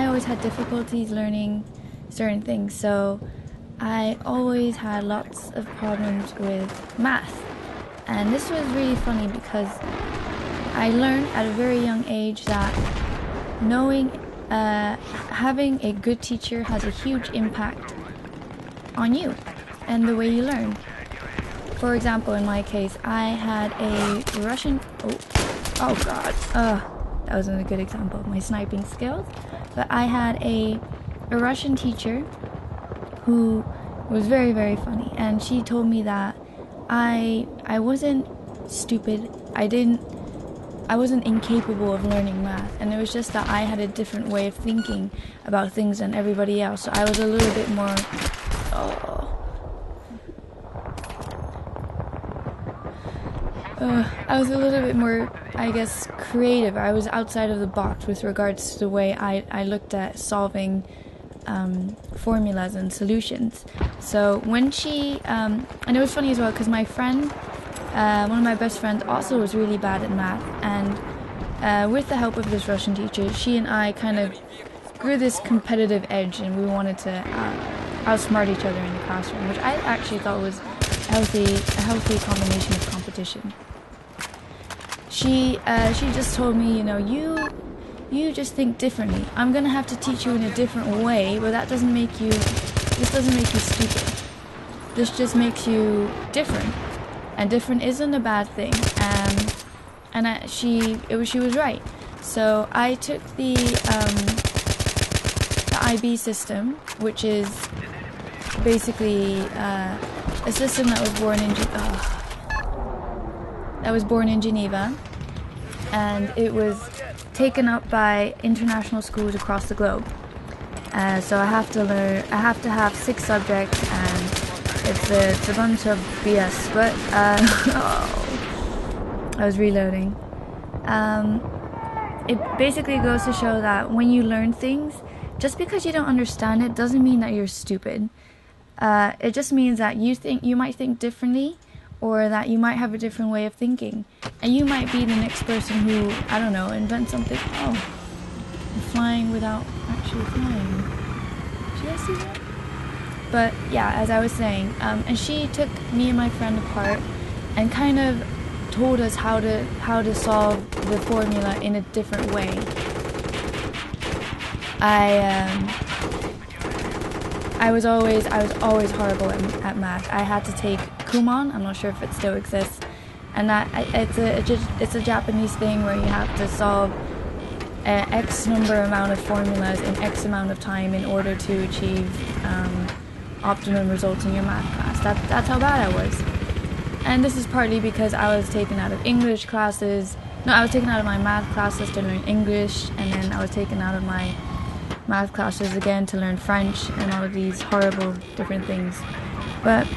I always had difficulties learning certain things, so I always had lots of problems with math. And this was really funny because I learned at a very young age that having a good teacher has a huge impact on you and the way you learn. For example, in my case, I had a Russian... Oh god. That wasn't a good example of my sniping skills. But I had a Russian teacher who was very, very funny. And she told me that I wasn't stupid. I wasn't incapable of learning math. And it was just that I had a different way of thinking about things than everybody else. So I was a little bit more... I was a little bit more, I guess, creative. I was outside of the box with regards to the way I looked at solving formulas and solutions. So when she, and it was funny as well because my friend, one of my best friends also was really bad at math, and with the help of this Russian teacher, she and I kind of grew this competitive edge, and we wanted to outsmart each other in the classroom, which I actually thought was a healthy combination of competition. She just told me, you just think differently. I'm gonna have to teach you in a different way, but this doesn't make you stupid. This just makes you different, and different isn't a bad thing. She was right. So I took the IB system, which is basically a system that was born in Geneva, and it was taken up by international schools across the globe. So I have to have 6 subjects, and it's a bunch of BS. But I was reloading. It basically goes to show that when you learn things, just because you don't understand it doesn't mean that you're stupid. It just means that you might think differently, or that you might have a different way of thinking, and you might be the next person who, I don't know, invents something. I'm flying without actually flying. Did I see that? But yeah, as I was saying, and she took me and my friend apart and kind of told us how to solve the formula in a different way. I was always horrible at math. I had to take Kumon. I'm not sure if it still exists, and it's a Japanese thing where you have to solve X amount of formulas in X amount of time in order to achieve optimum results in your math class. That's how bad I was, and this is partly because I was taken out of English classes. No, I was taken out of my math classes to learn English, and then I was taken out of my math classes again to learn French and all of these horrible different things. But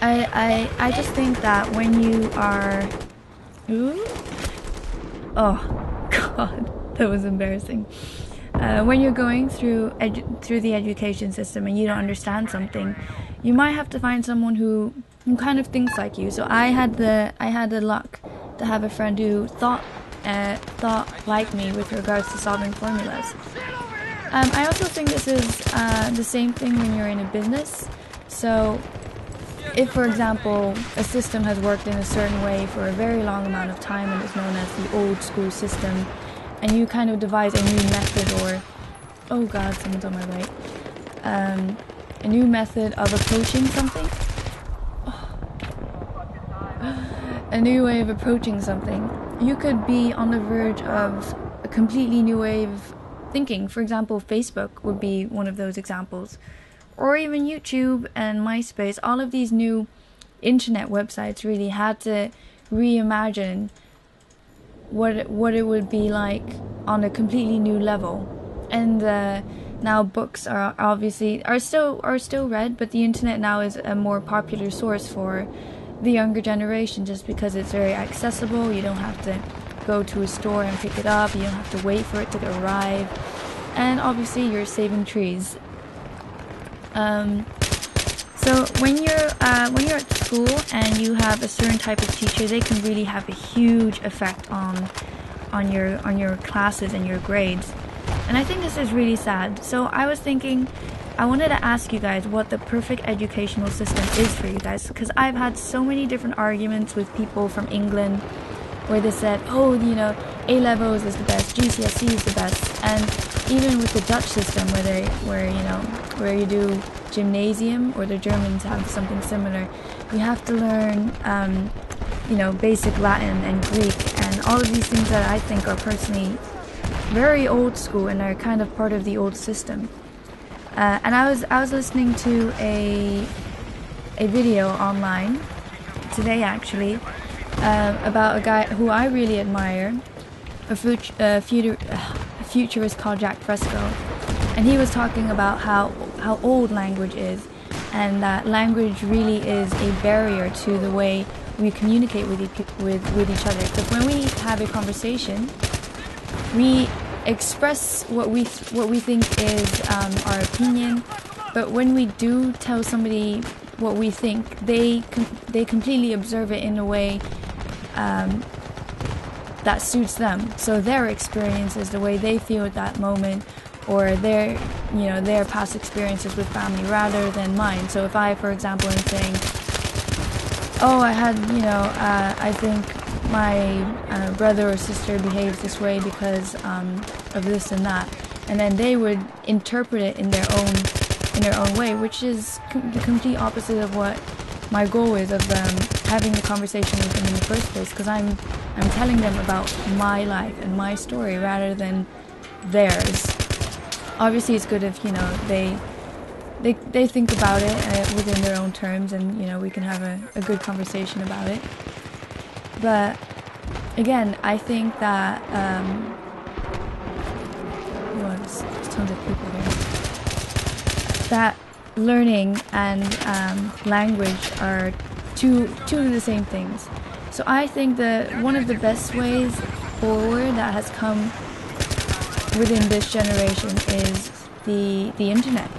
I just think that when you are... Oh, God, that was embarrassing. When you're going through the education system and you don't understand something, you might have to find someone who kind of thinks like you. So I had the luck to have a friend who thought like me with regards to solving formulas. I also think this is the same thing when you're in a business. So if, for example, a system has worked in a certain way for a very long amount of time and is known as the old school system, and you kind of devise a new method, or... Oh god, someone's on my right. A new method of approaching something. A new way of approaching something. You could be on the verge of a completely new way of thinking. For example, Facebook would be one of those examples, or even YouTube and MySpace. All of these new internet websites really had to reimagine what it would be like on a completely new level. And now books are still read, but the internet now is a more popular source for the younger generation, just because it's very accessible. You don't have to go to a store and pick it up. You don't have to wait for it to arrive, and obviously you're saving trees. So when you're at school and you have a certain type of teacher, they can really have a huge effect on your classes and your grades. And I think this is really sad. So I was thinking, I wanted to ask you guys what the perfect educational system is for you guys, because I've had so many different arguments with people from England where they said, oh, you know, A-levels is the best, GCSE is the best, and even with the Dutch system where you do gymnasium, or the Germans have something similar, you have to learn basic Latin and Greek and all of these things that I think are personally very old school and are kind of part of the old system. And I was listening to a video online today actually about a guy who I really admire, a futurist called Jack Fresco, and he was talking about how old language is, and that language really is a barrier to the way we communicate with each other. Because when we have a conversation, we express what we think is our opinion, but when we do tell somebody what we think, they completely observe it in a way that suits them. So their experiences, the way they feel at that moment, or their past experiences with family rather than mine. So if I, for example, am saying, oh, I think my brother or sister behaves this way because of this and that, and then they would interpret it in their own way, which is the complete opposite of what my goal is of having the conversation with them in the first place, because I'm telling them about my life and my story rather than theirs. Obviously, it's good if they think about it within their own terms, and we can have a good conversation about it. But again, I think that there's tons of people here. That learning and language are two of the same things. So I think that one of the best ways forward that has come within this generation is the internet,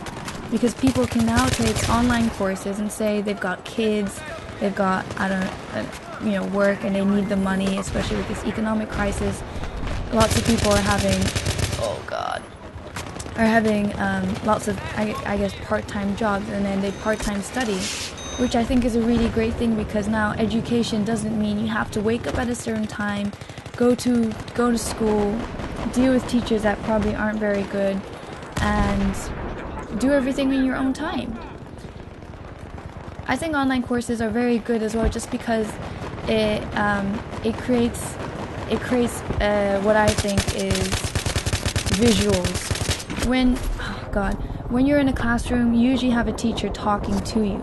because people can now take online courses and say they've got kids, they've got work, and they need the money, especially with this economic crisis. Lots of people are having lots of I guess part-time jobs, and then they part-time study, which I think is a really great thing, because now education doesn't mean you have to wake up at a certain time, go to school, deal with teachers that probably aren't very good, and do everything in your own time. I think online courses are very good as well, just because it creates what I think is visuals. When you're in a classroom, you usually have a teacher talking to you.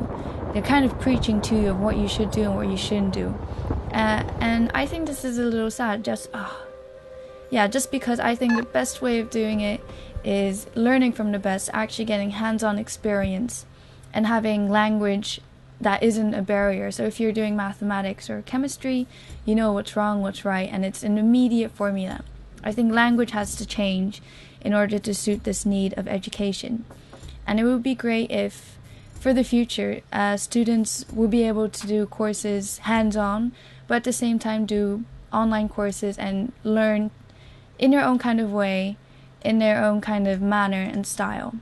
They're kind of preaching to you of what you should do and what you shouldn't do. And I think this is a little sad, just because I think the best way of doing it is learning from the best, actually getting hands-on experience, and having language that isn't a barrier. So if you're doing mathematics or chemistry, you know what's wrong, what's right, and it's an immediate formula. I think language has to change in order to suit this need of education. And it would be great if, for the future, students will be able to do courses hands-on, but at the same time do online courses and learn in their own kind of way, in their own kind of manner and style.